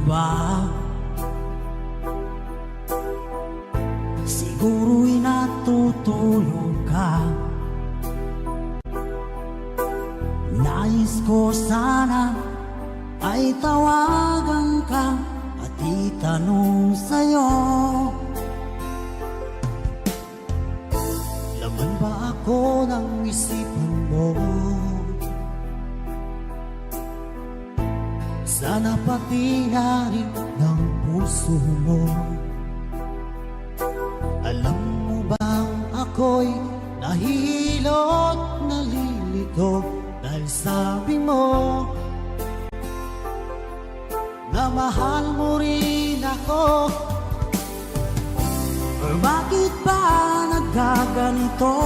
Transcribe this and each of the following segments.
ba? Siguro'y natutulog ka. Nais ko sana ay tawagan ka at itanong sa'yo, laman ba ako ng isipan mo? Sana pati na rin ng puso mo. Alam mo bang ako'y nahihilo at nalilito dahil sabi mo na mahal mo rin ako. Or bakit ba nagkaganito?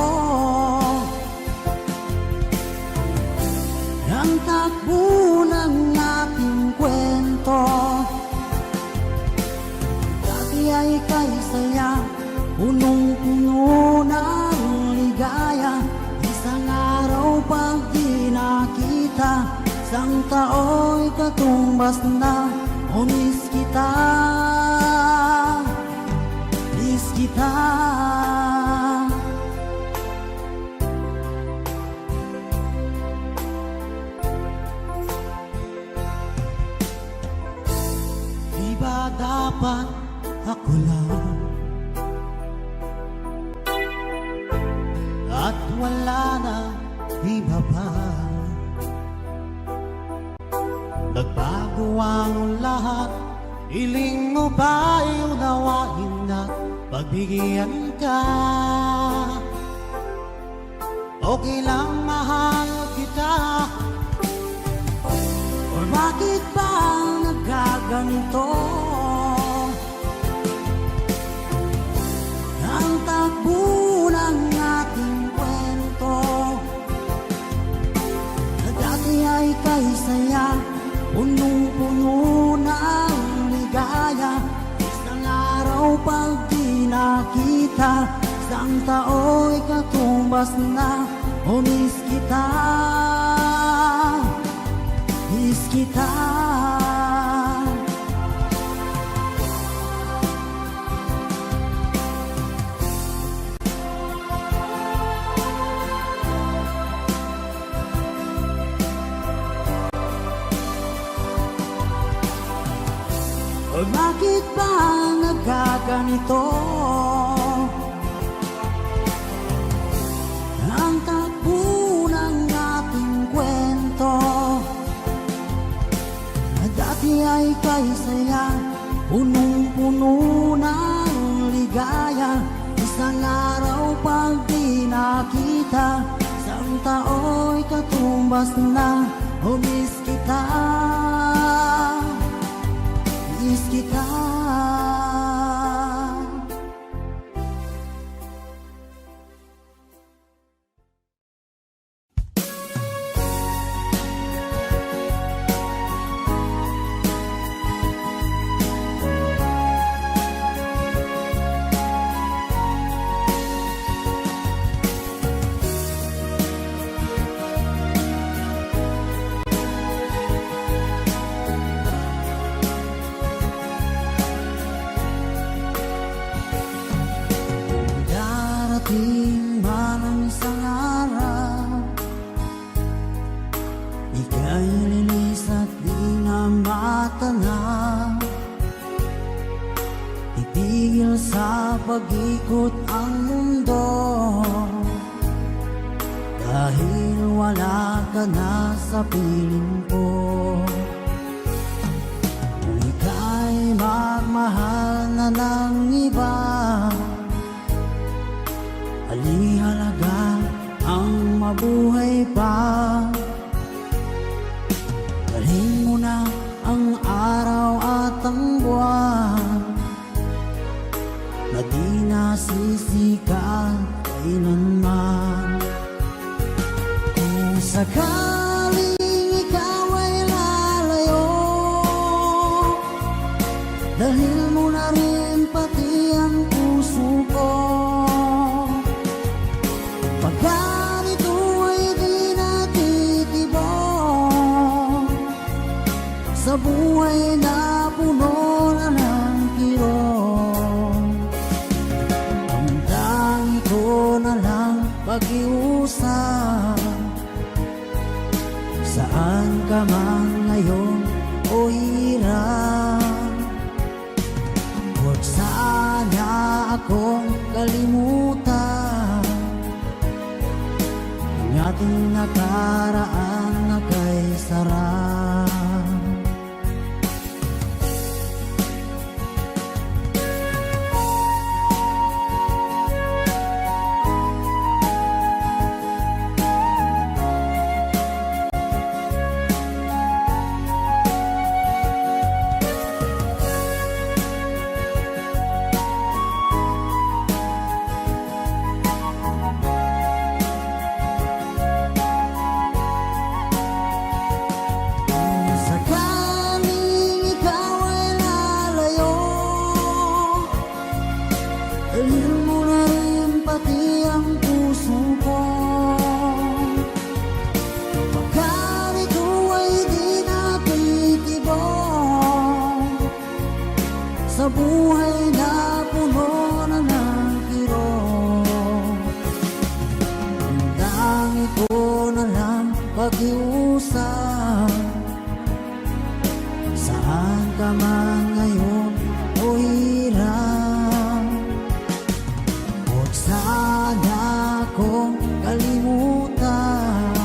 Ang takbo ng ating kwento, dati ay kay saya, punong-puno ng ligaya. Isang araw pag di nakita, isang tao'y katumbas na. O miss kita, miss kita. Di ba dapat ako lang at wala na iba pa? Nagbago ang lahat, hiling mo ba'y unawain na pagbigyan ka? Okay lang mahal kita. Or bakit ba nagkaganito? Ang takbo ng ating kwento, na dati ay kay saya, punong-puno ng ligaya. Isang araw pag di nakita, isang tao'y katumbas na. O miss kita, miss kita. O bakit ba nagkaganito? Ang takbo ng ating kwento, na dati ay kay saya, punong-puno ng ligaya. Isang araw pag di nakita, isang tao'y katumbas na. O miss kita, miss kita. Darating man ang isang araw, ika'y lilis at di na matanaw. Itigil sa pag-ikot ang mundo, dahil wala ka na sa piling ko. Kung ika'y magmahal na ng iba, alihalaga ang mabuhay pa. Dalhin mo na ang araw at ang buwan, na di nasisikat kailanman. Kung sakaling ikaw ay lalayo, dalhin mo na rin pati ang puso ko. Pagkarito ay di natitibok sa buhay na puno na ng kirong. Ang tangi ko na lang pag-iusap. Saan ka man ngayon o hirap, huwag sana akong kalimutan. Ang ating nakaraan na kay sarap. Dalhin mo na rin pati ang puso ko. Pagkat ito ay di natitibong sa buhay na puno na ng kirong. Ang dami ko na lang pag-iusap. Saan ka man ngayon o hirap, sana akong kalimutan.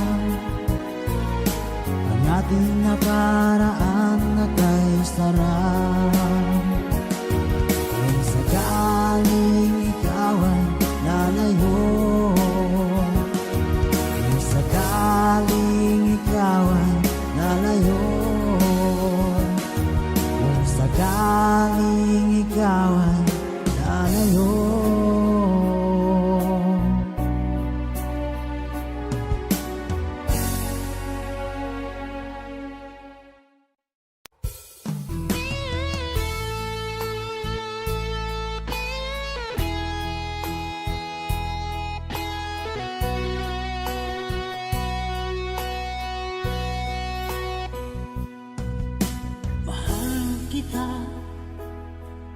Ang ating nakaraan na kay sarap. Kung sakaling ikaw ay lalayo, kung sakaling ikaw ay lalayo, kung sakaling ikaw ay lalayo,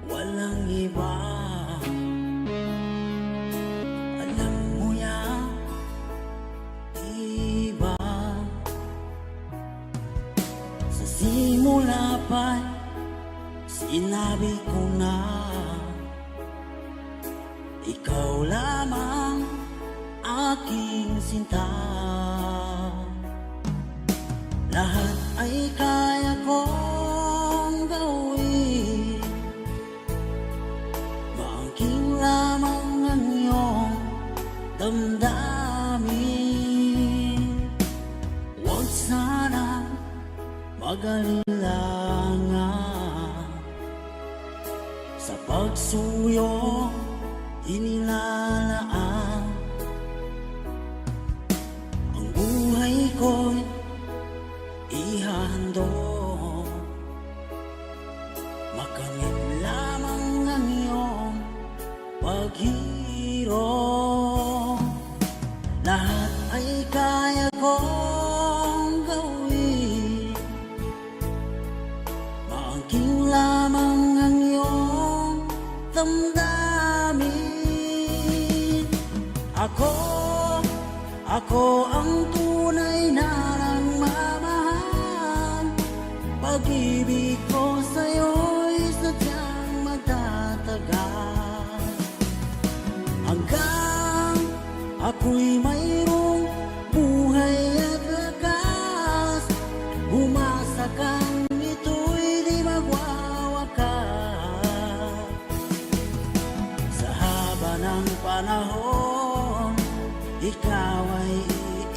walang iba. Alam mo yan, diba? Sa simula pa sinabi ko na ikaw lamang aking sinta. Lahat ay kaya kong gawin, maangking lamang ang iyong damdamin. Huwag sana mag-alilangan sa pagsuyo inilalaan. Ang buhay ko'y ihahandog, makamit lamang ang iyong paghirap. Lahat ay kaya kong gawin, maangking lamang ang iyong damdamin. Ako ang tunay na nagmamahal. Pag-ibig ko sa'yo'y sadyang magtatagal hanggang ako'y mayroong buhay at lakas. Umasa kang ito'y di magwawakas. Sa haba ng panahon, ikaw ay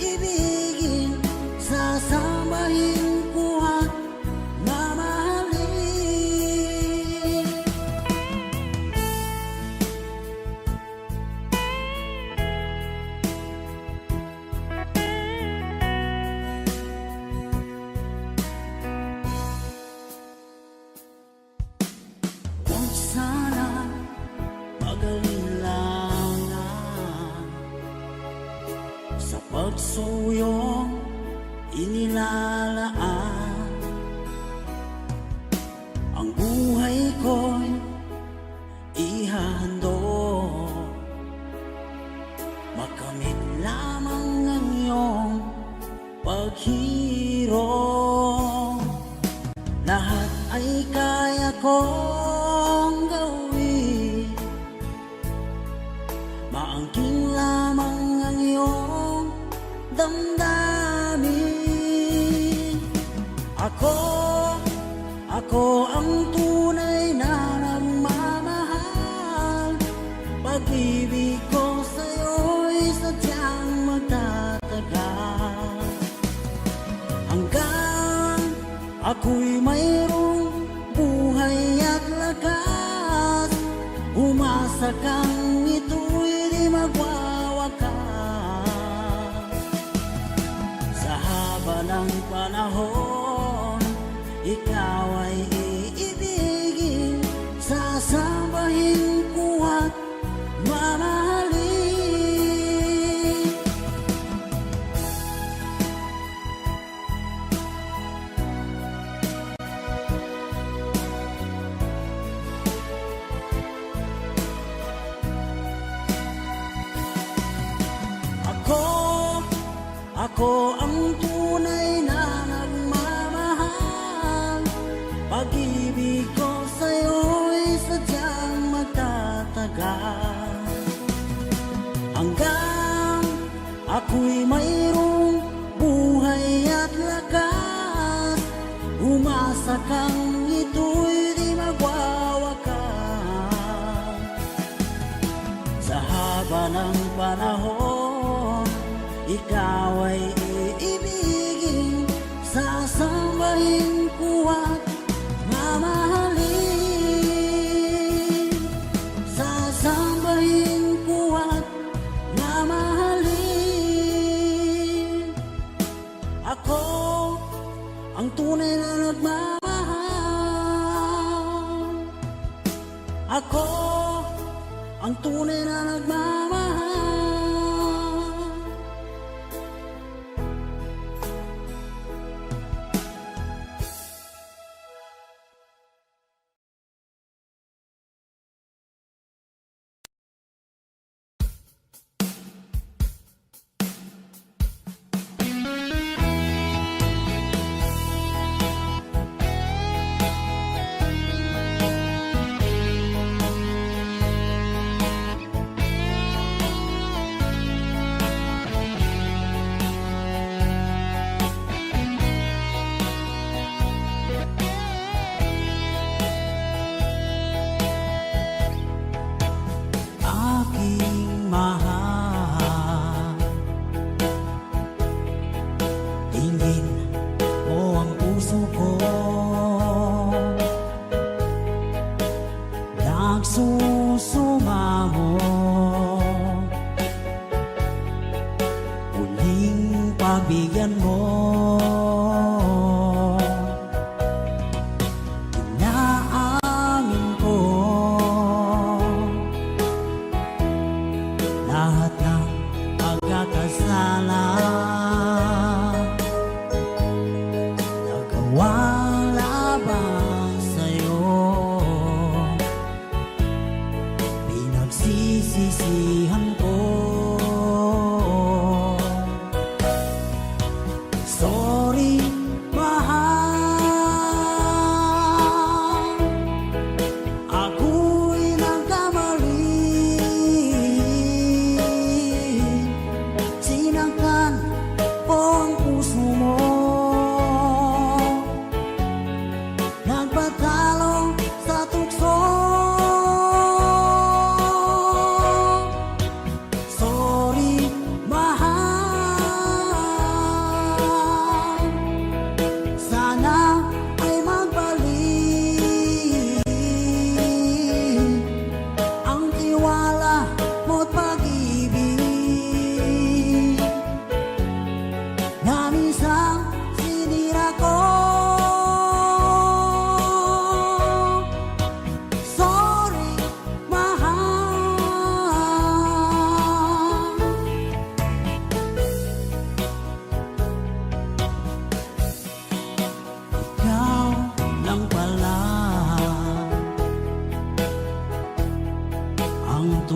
iibigin, sasambahin ko at mamahalin. ang buhay ko'y ihahandog. Makamit lamang ang iyong paghirong. Lahat ay kaya kong gawin, maangking lamang ang iyong damdamin. Ako ang tunay na nagmamahal. Pag-ibig ko sa'yo'y sadyang magtatagal. Hanggang ako'y mayroong buhay at lakas, umasa kang ito'y di magwawakas. Sa haba ng panahon, ikaw ay iibigin, sasambahin ko at mamahalin. Ako ang tunay na nagmamahal. Pag-ibig ko sa'yo'y sadyang magtatagal. Hanggang ako'y mayroong buhay at lakas, umasa kang ito'y di magwawakas. Sa haba ng panahon, ikaw ay iibigin, sasambahin ko at mamahalin. Sasambahin ko at mamahalin. Ako ang tunay na nagmamahal. Ako ang tunay na nagmamahal.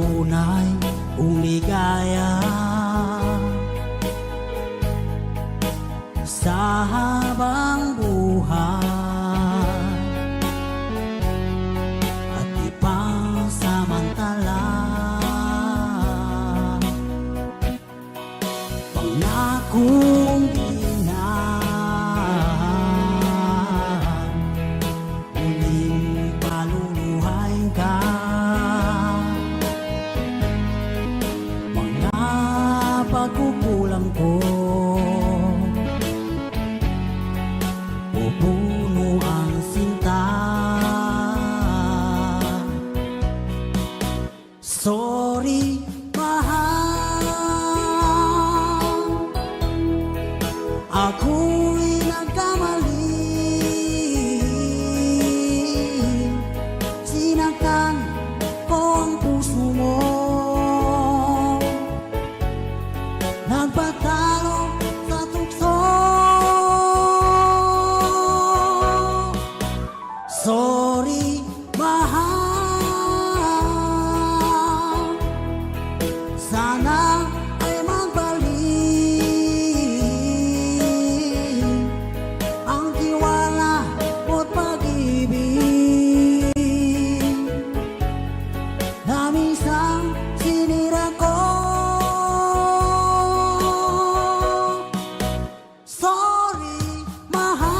tunay kong ligaya. Sa habang buhay at ipasamantala, pangakong ginaan, muling paluluhain ka. Mga pagkukulang ko pupuno ang sinta. Sorry, mahal, ako'y nagkamali. Sinaktan ko ang puso mo, nagpatalo sa tukso. Sorry, mahal, sana ay magbalik ang tiwala mo't pag-ibig na minsan sinira ko. Sorry, mahal.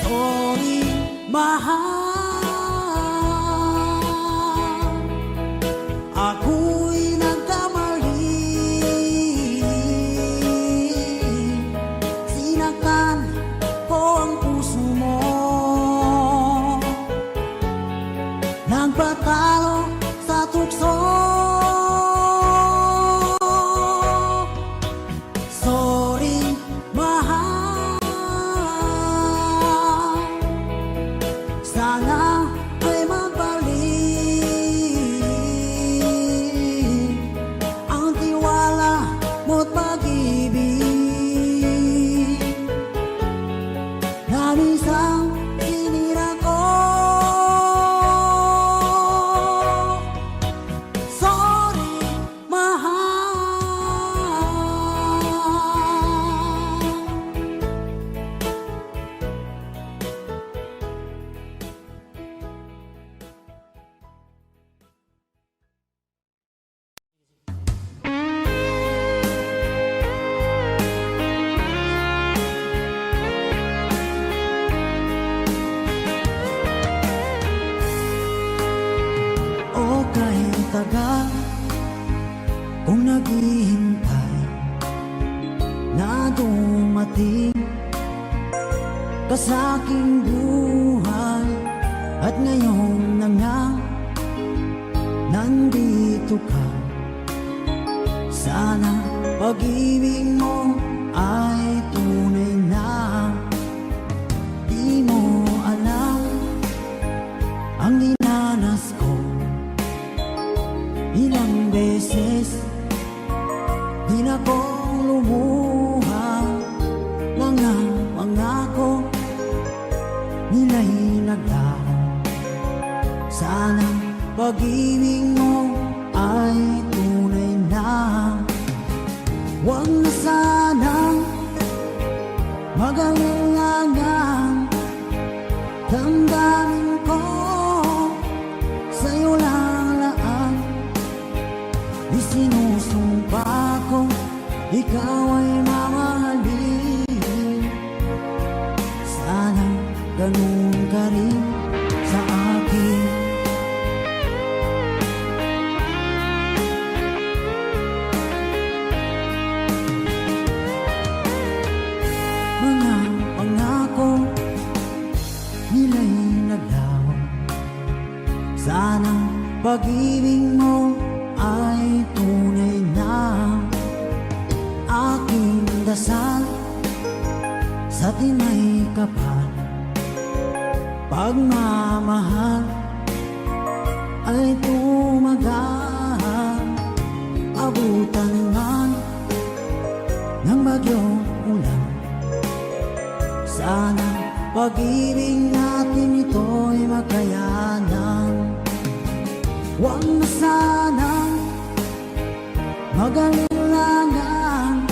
Sorry, mahal, ako'y nagkamali. Sinaktan ko ang puso mo, nagpatalo sa tukso. Sorry, mahal, sana ay magbalik ang tiwala mo't pag-ibig na minsan sinira ko. Sorry, mahal. O kahit tagal kung naghihintay na dumating ka sa aking buhay, at ngayon na nga nandito ka. Sana pag-ibig mo ay tunay na. Di mo alam ang dinanas ko, ilang beses din akong lumuha. Mga pangako nila'y naglaho. Sana pag-ibig mo ay tunay na. Huwag na sanang mag-alinlangan, damdamin ko sa'yo lalaan. Isinusumpa ko ikaw ay mamahalin. Sana ganun ka rin sa akin. Mga pangako nila'y naglaho. Sana pag-ibig mo ay tunay na. Aking dasal sa tinay kapal. Pagmamahal ay tumagal, abutan man ng bagyong ulan. Sana pag-ibig natin ito'y makayanan. Huwag na sanang mag-alilangan.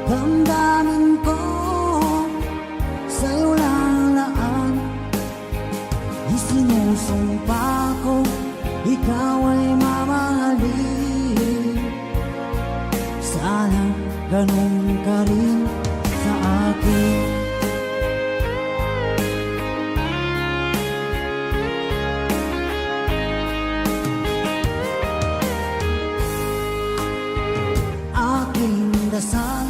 Damdamin ko sa'yo lang laan. Isinusumpa ko ikaw ay mamahalin. Sana ganun ka rin sa akin. Aking dasal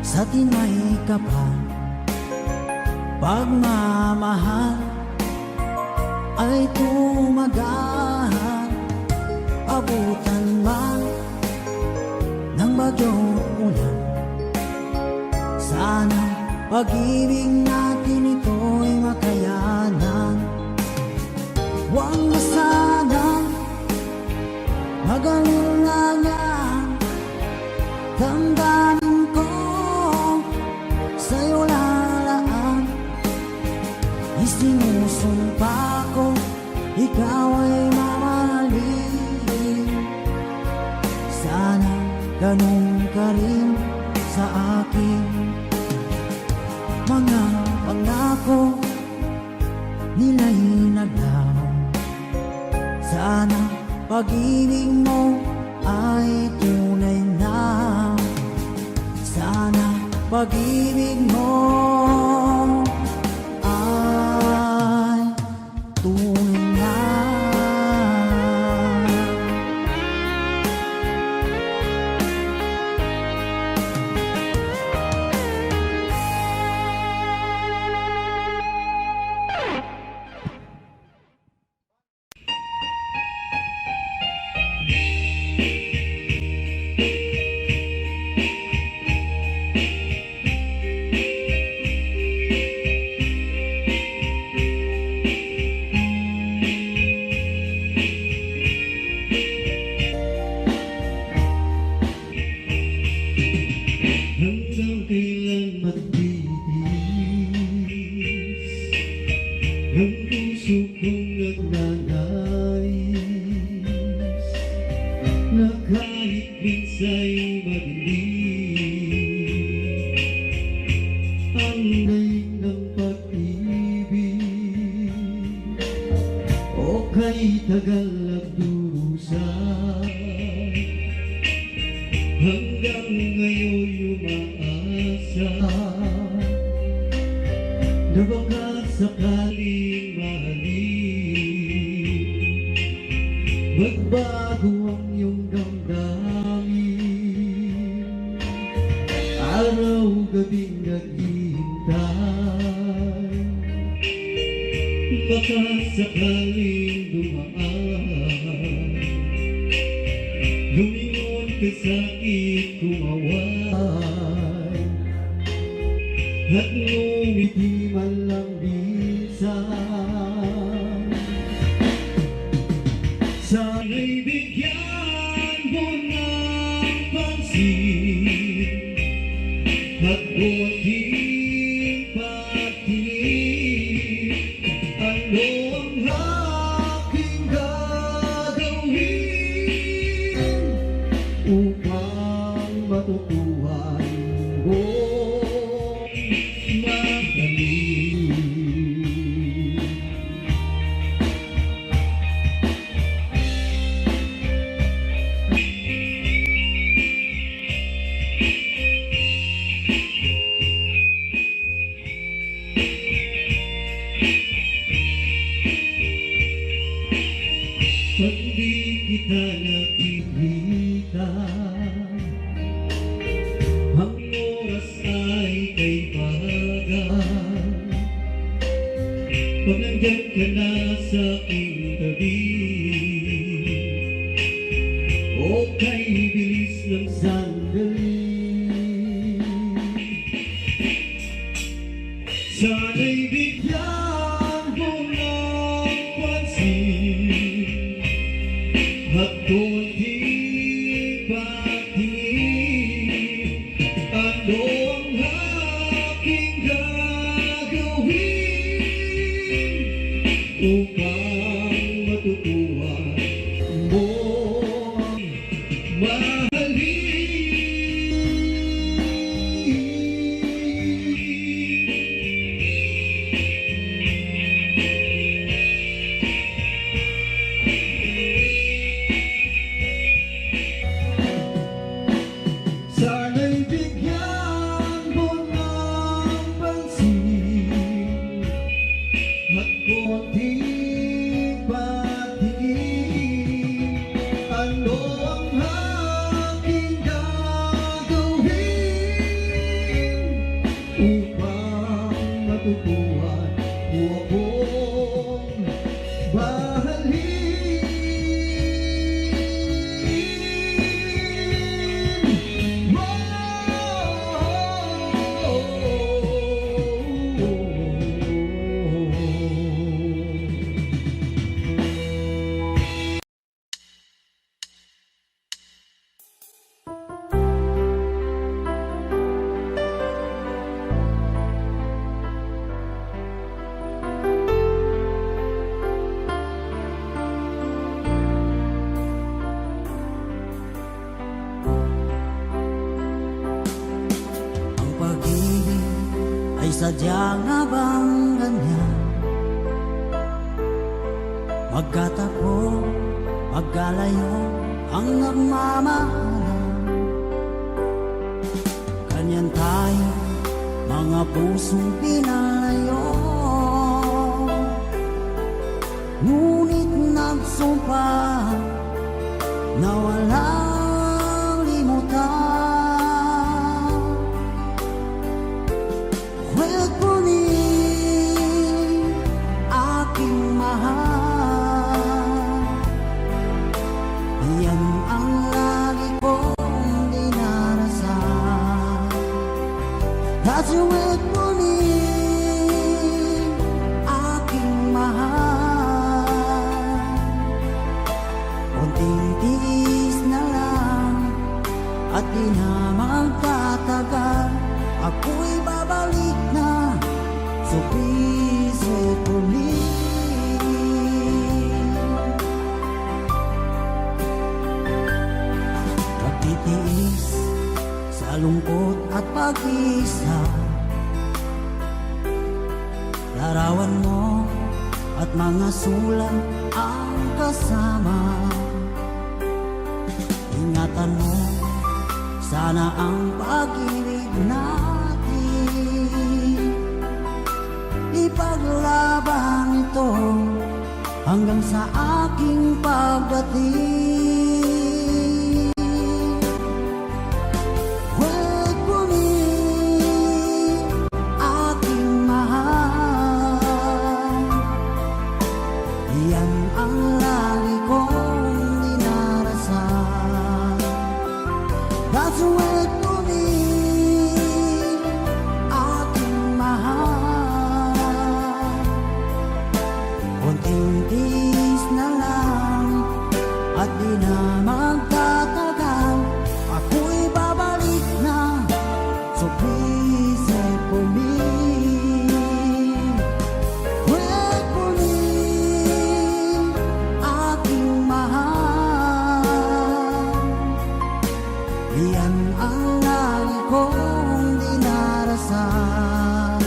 sa tinay kapal, pagmamahal ay tumagal, abutan man ng bagyong ulan. Sana pag-ibig natin ito'y makayanan. Huwag na sanang mag-alilangan. Damdamin ko sa'yo lalaan. Isinusumpa ko ikaw ay mamahalin. Sana ganun ka rin sa akin. Mga pangako nila'y naglaw. Sana pag-ibig mo ay tunay na. Sana pag-ibig mo ay tunay na. Hanggang kailan magtitiis ng puso kong nagnanais na kahit minsa'y madilim ang daig ng pag-ibig o kay tagal nagdurusa. Hanggang ngayon umaasa na baka sakaling mahalin, magbago ang iyong damdamin. Araw-gabing naghihintay, baka sakaling dumaan. Lumingon ka sa'kin kumaway at ngumiti man lang minsan. Sana'y bigyan mo ng pansin at buwating pagtingin. Ano ang aking gagawin upang matutuhan mo magaling? Pag di kita nakikita, ang oras ay kay bagal. Pag nandyan ka na sa aking tabi, o kay bilis ng sandali, At kunting patingin, ano ang aking gagawin upang matutuhan mo ang mahalin? Sana'y bigyan mo ng pansin at konting patingin, ano ang aking gagawin upang matutuhan mo akong mahalin? Ang pag-ibig ay sadya nga bang ganyan? Magkatapos, magkalayo ang nagmamahalan. Ganyan tayo, mga pusong pinalayo, ngunit nagsumpa na walang limutan. Huwag kunin aking mahal, yan ang lagi kong dinarasal. That's huwag kunin aking mahal, konting tiis na lang at di na magtatagal. Ako'y babalik na, so please wait for me. Pagtitiis sa lungkot at pag-isa, larawan mo at mga sulat ang kasama. Ingatan mo sana ang pag-ibig natin, ipaglaban ito hanggang sa aking pagdating. Huwag kunin aking mahal, yan ang lagi kong dinarasal. That's huwag kunin aking mahal, konting tiis na lang at di na magtatagal. Ako'y babalik na, so please wait for me. Huwag kunin aking mahal, yan ang lagi kong dinarasal.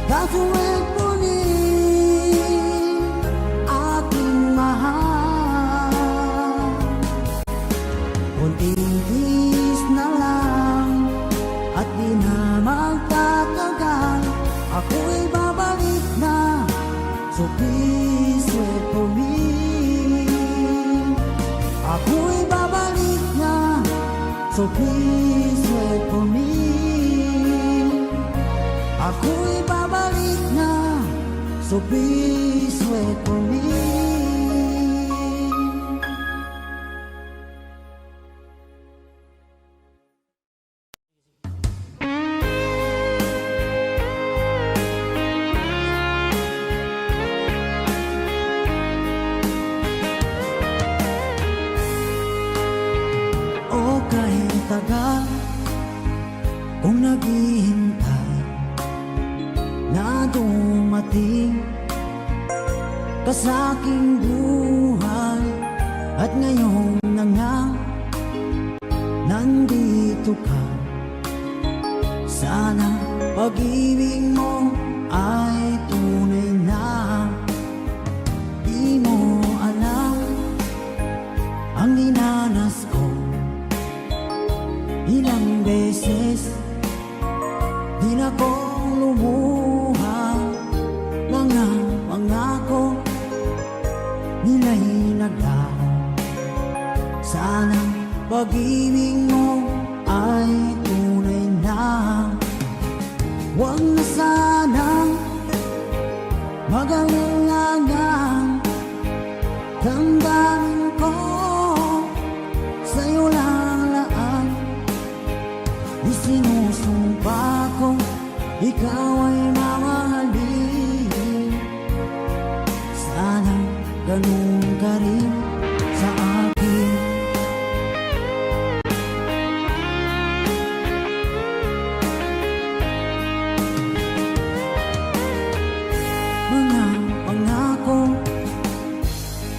That's huwag kunin aking mahal, konting tiis na lang at di na magtatagal. Ako'y babalik na, so please wait for me. Ako'y babalik na, so please wait for me. Ako'y babalik na, so please wait for me. tagal kung naghihintay na dumating ka sa aking buhay, at ngayon na nga nandito ka. Sana pag-ibig mo ay tunay na. Di mo alam ang dinanas ko, ilang beses din akong lumuha. Mga pangako nila'y naglaho. Sana pag-ibig mo ay tunay na. Huwag na sanang mag-alinlangan. Damdamin ko sa'yo lang laan. Isinusumpa ko ikaw ay mamahalin. Sana ganun ka rin sa akin. Mga pangako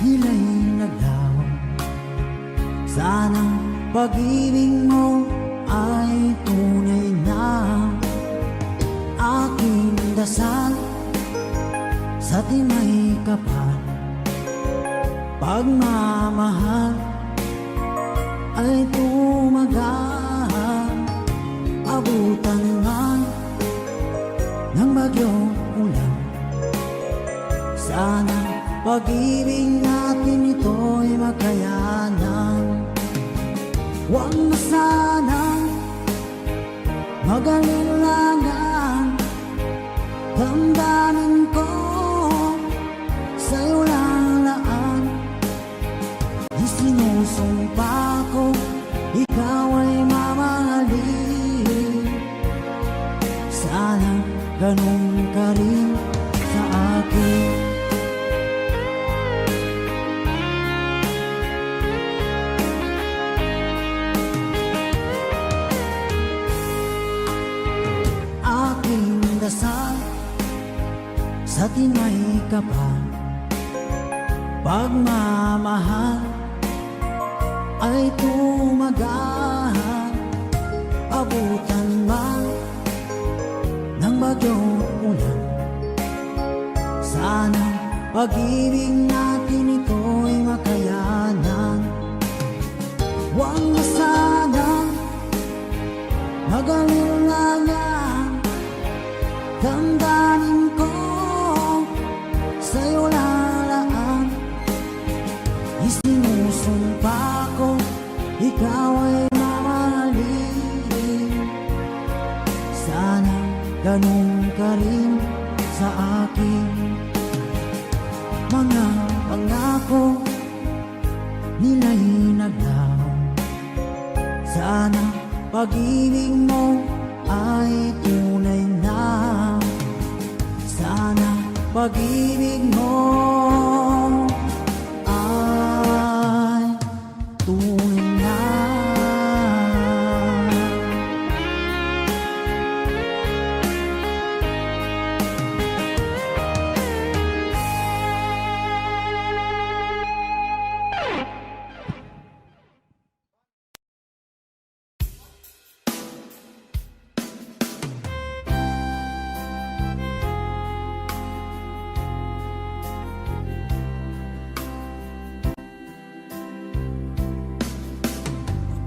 nila'y naglaho. Sana pag-ibig mo ay tunay na. Aking dasal sa timay kapal, pagmamahal ay tumagal. Abutan man ng bagyong ulan, sana pag-ibig natin ito'y makayanan. Huwag na sanang mag-alinlangan. Damdamin ko sa'yo lang laan. Isinusumpa ko ikaw ay mamahalin. Sana ganun ka rin sa akin. Aking dasal sa timay kapal, pagmamahal ay tumagal. Abutan man ng bagyong ulan, sana pag-ibig natin ito'y makayanan. Huwag na sanang mag-alinlangan. Damdamin ko sa'yo lalaan. Isinusumpa ko ikaw ay mamahalin. Sana ganun ka rin sa akin. Mga pangako nila'y naglaho. Sana pag-ibig mo ay tunay na. Sana pag-ibig mo ay tunay na.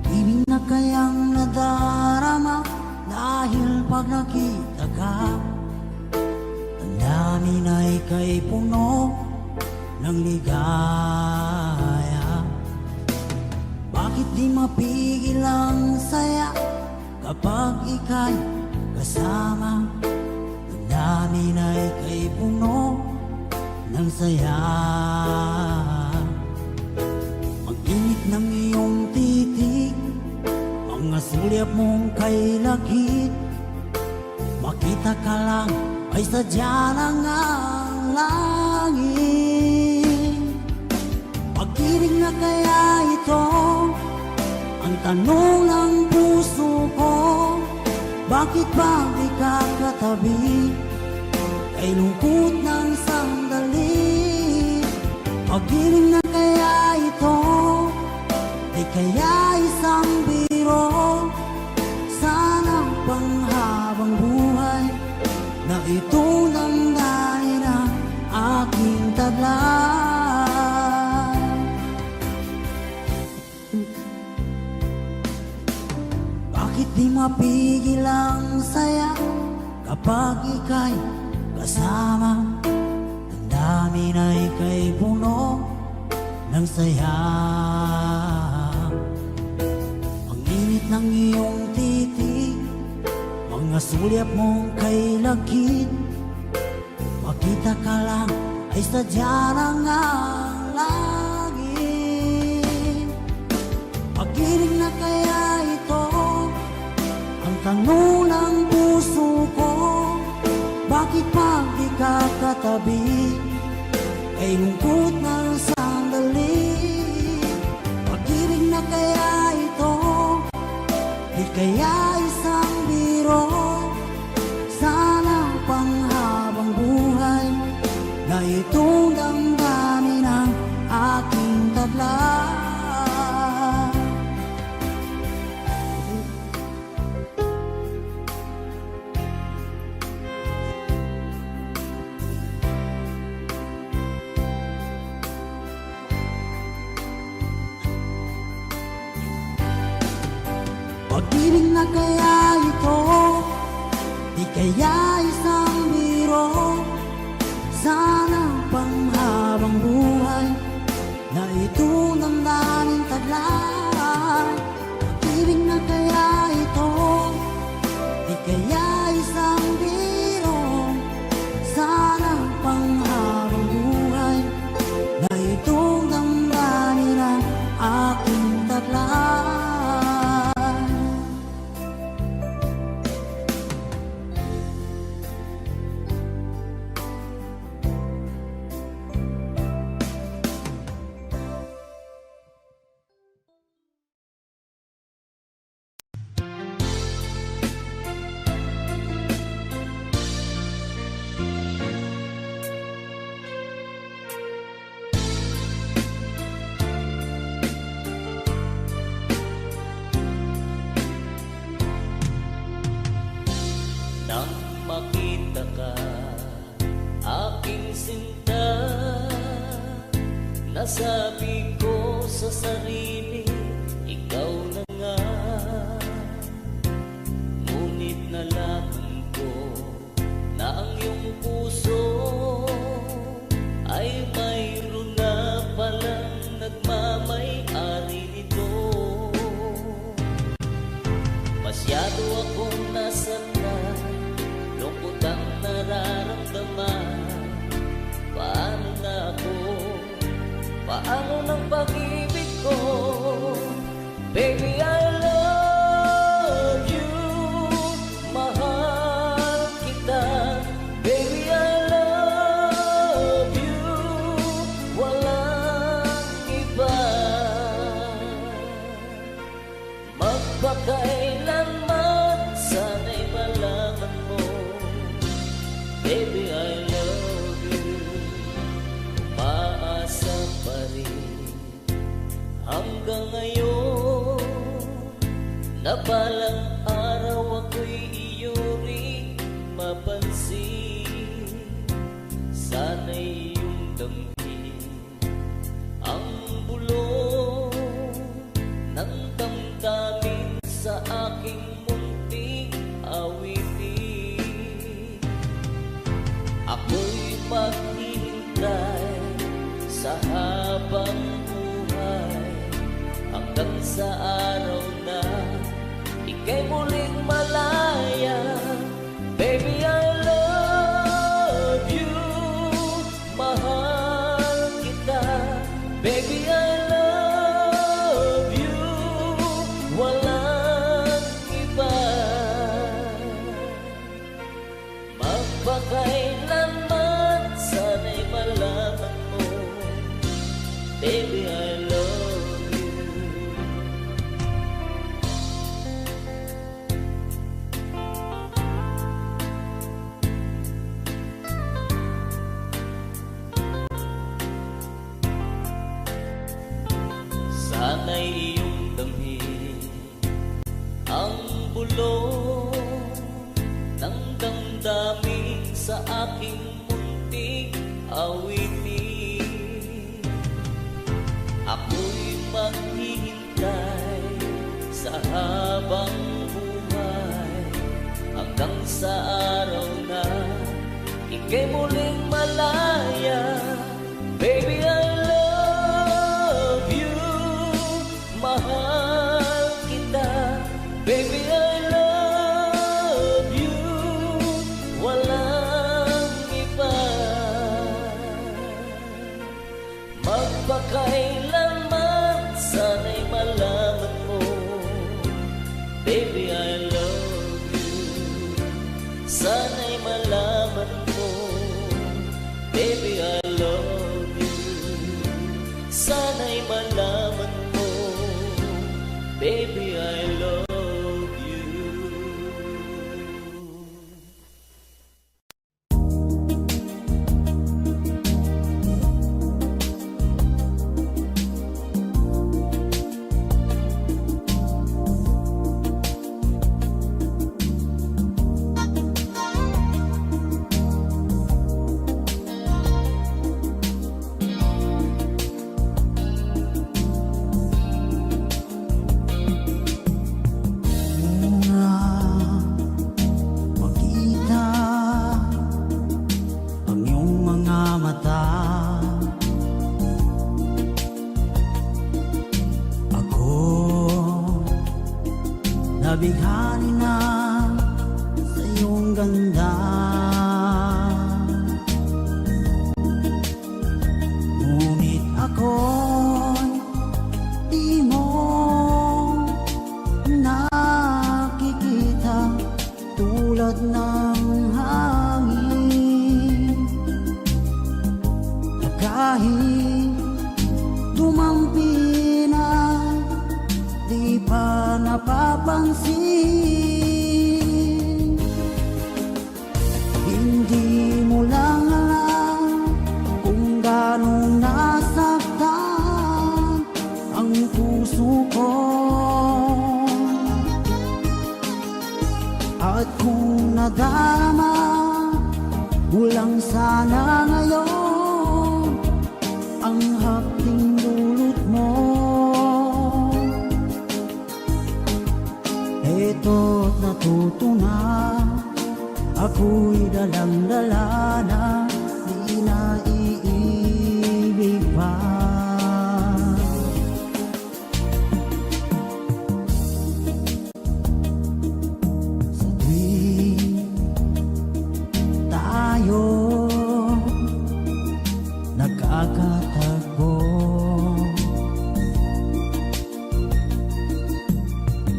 Ibig na kayang nadarama dahil pag nakita ka, ang namin ay kay puno ng ligaya. Bakit di mapigil ang saya kapag ika'y kasama? Ang namin ay kay puno ng saya. Mag-init ng iyong titig, mga sulyap mong kay lakit. Makita ka lang ay sadya lang ang langit. Pag-ibig na kaya ito? Ang tanong lang po puso ko. Bakit ba di ka katabi? Kay lungkot ng sandali. Pag-ibig na kaya ito? Di kaya isang biro? Sana panghabang buhay na ito damdamin ang aking taglay. Bakit di mapigil ang saya kapag ika'y kasama? Ang dami na ika'y puno ng saya. Ang init ng iyong titig, mga sulyap mong kay lagkit. Makita ka lang ay sadya na nga langit. Pag-ibig na kaya ito? Ang tanong ng puso ko. Bakit pag di ka katabi? Ay lungkot ng sandali. Pag-ibig na kaya ito? Di kaya isang biro? Sana panghabang buhay na itong damdamin ang aking taglay. Pag-ibig na kaya ito? Di kaya isang biro? Sana panghabang buhay na ito damdamin taglay. Pag-ibig na kaya ito? Di kaya isang biro? Sana panghabang buhay na ito damdamin ang aking taglay. Nang makita ka, aking sinta, nasabi ko sa sarili, ikaw na nga. Ngunit nalaman ko na ang iyong puso ay mayroon na palang nagmamay-ari nito. Masyado akong nasaktan, lungkot ang nararamdaman. Paano na ako? Paano ng pag-ibig ko? Baby, I love you. Mahal kita. Baby, I love you. Walang iba. Magpakailanman sana'y malaman mo, baby, I love you. Umaasa pa rin hanggang ngayon na balang araw ako'y iyo rin mapansin. Sana'y iyong damhin ang bulong ng damdamin sa aking munting awitin. Ako'y maghihintay sa habang buhay hanggang sa araw na ika'y muling malaya. Baby, I love you. Mahal kita. Baby, I love you. Walang iba. Magpakailanman sana'y malaman mo, baby, I love you. sana'y iyong damhin ang bulong ng damdamin sa aking munting awitin. Ako'y maghihintay sa habang buhay hanggang sa araw na ika'y muling malaya. Baby, I love you, mahal kita. Baby, I love you, walang iba. Magpakailanman sana'y malaman mo, baby, I love you. Sana'y malaman mo, baby, I love you. Sana'y malaman mo, baby, I love you. Una makita ang iyong mga mata, ako nabighani na sa iyong ganda. Ngunit ako'y di mo nakikita, tulad ng hangin na kahit tumampi na di pa napapansin. Hindi mo lang alam kung gano'ng nasaktan ang puso ko. At kung nadama mo lang sana ngayon ang hapting dulot mo, eto't natuto na, ako'y dalang-dala na, di na iibig pa. Sa tuwing tayo nagkakatagpo,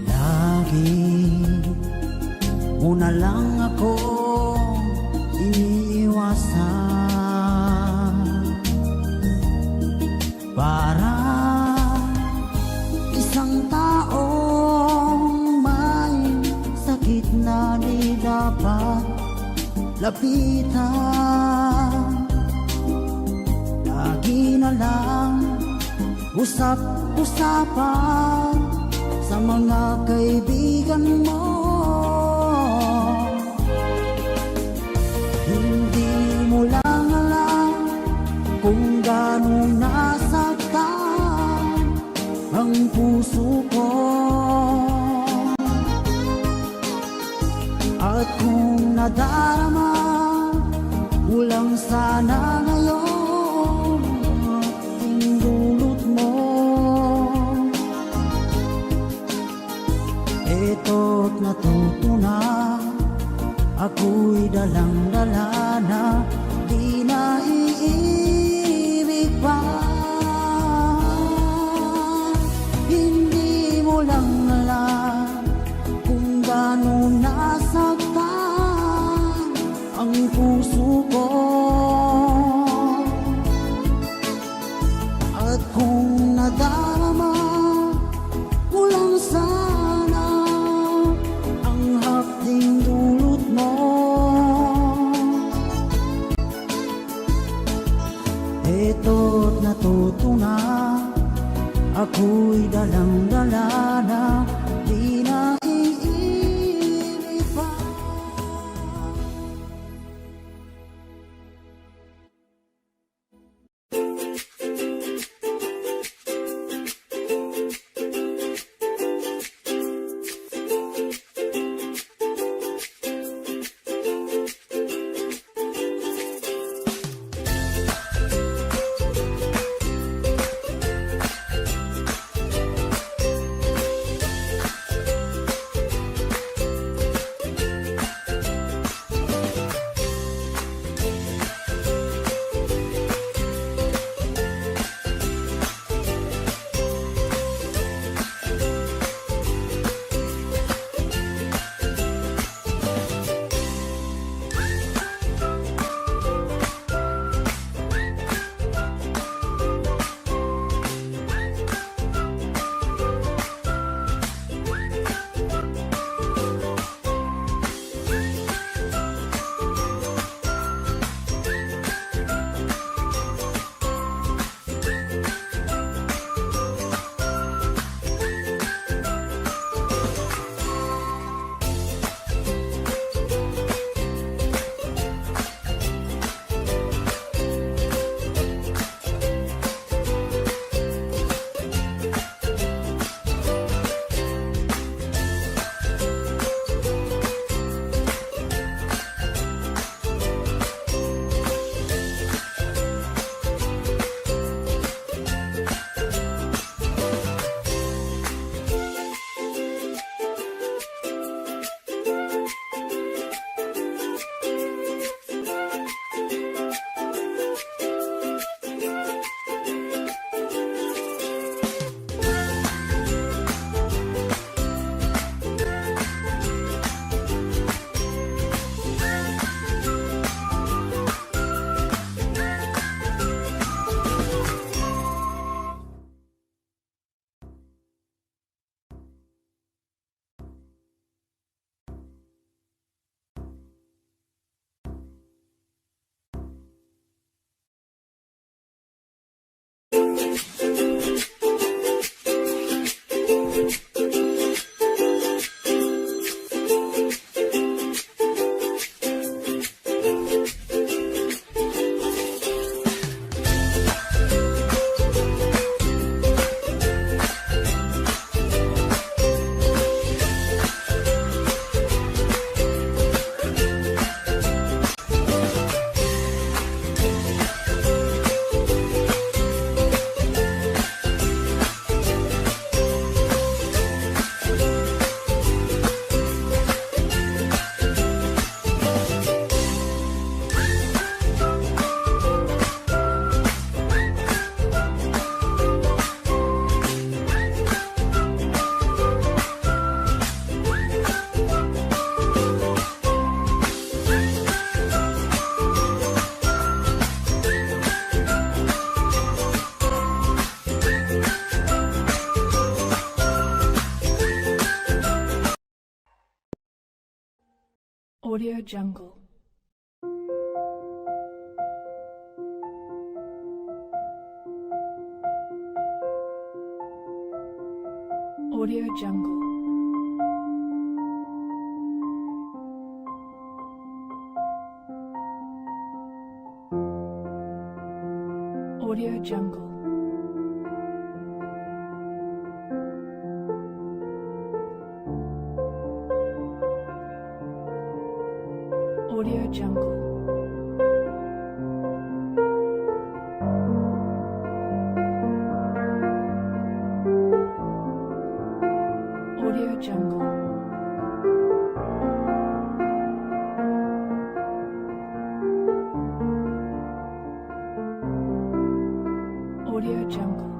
lagi mo na lang ako iniiwasan. Para isang taong may sakit na di dapat lapitan, lagi na lang usap-usapan sa mga kaibigan mo. Hindi mo lang alam kung gano'ng nasaktan ang puso ko. At kung nadarama mo lang sana ngayon ang dulot mo, eto't natuto na, ako'y dalang-dala na, di na iibig pa. Hindi mo lang alam kung gano'ng nasaktan ang puso ko. At kung nadarama mo lang sana ang hapding dulot mo, ako'y dalang-dala na di na iibig pa. Audio Jungle. Audio Jungle. Audio Jungle. Audio Jungle. Audio Jungle. Audio Jungle. Audio Jungle.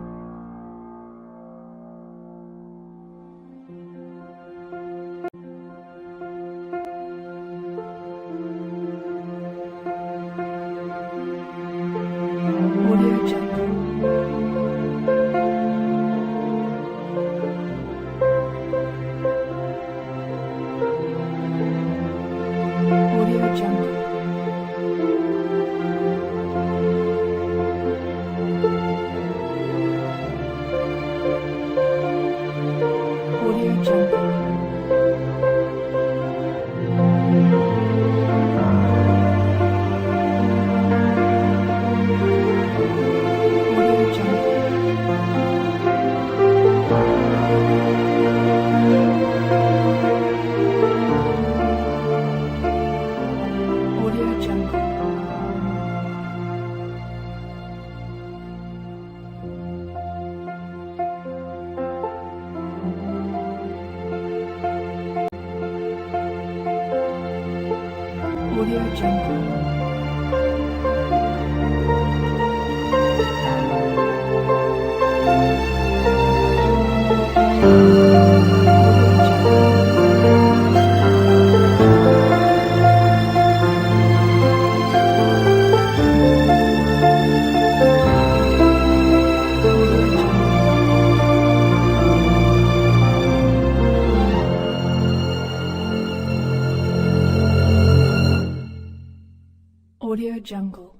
Audio Jungle. Audio Jungle.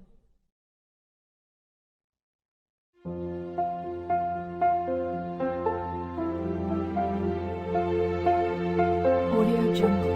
Audio Jungle.